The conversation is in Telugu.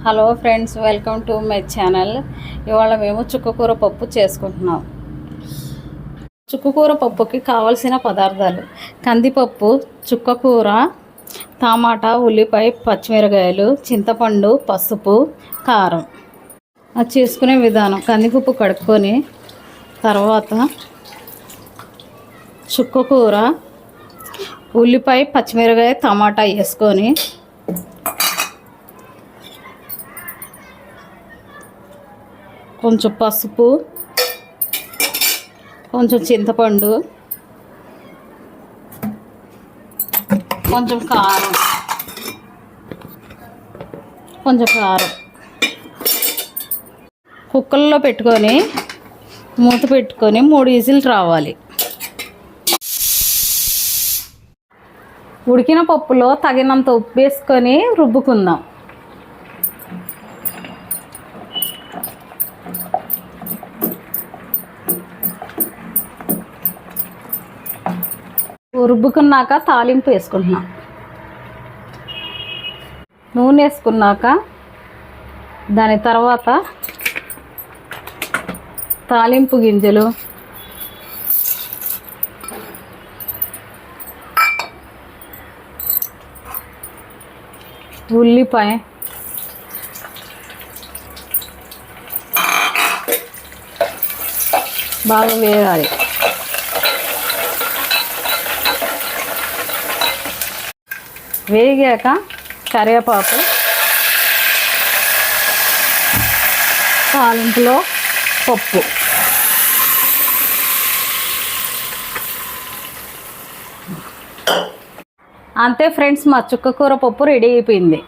Hello friends, welcome to my channel. ఇవాళ మేము చుక్కకూర పప్పు చేసుకుంటున్నాం. చుక్కకూర పప్పుకి కావలసిన పదార్థాలు: కందిపప్పు, చుక్కకూర, టమాటా, ఉల్లిపాయ, పచ్చిమిరకాయలు, చింతపండు, పసుపు, కారం. అది చేసుకునే విధానం: కందిపప్పు కడుక్కొని తర్వాత చుక్కకూర, ఉల్లిపాయ, పచ్చిమిరకాయ, టమాటా వేసుకొని కొంచెం పసుపు, కొంచెం చింతపండు, కొంచెం కారం కుక్కర్లో పెట్టుకొని మూత పెట్టుకొని 3 విజిల్లు రావాలి. ఉడికిన పప్పులో తగినంత ఉప్పు వేసుకొని రుబ్బుకుందాం. రుబ్బుకున్నాక తాలింపు వేసుకుంటున్నాం. నూనె వేసుకున్నాక దాని తర్వాత తాలింపు గింజలు, ఉల్లిపాయ, బాగా వేయాలి. వేగాక కరివేపాకు, తాలింపులో పప్పు, అంతే ఫ్రెండ్స్, మా చుక్కకూర పప్పు రెడీ అయిపోయింది.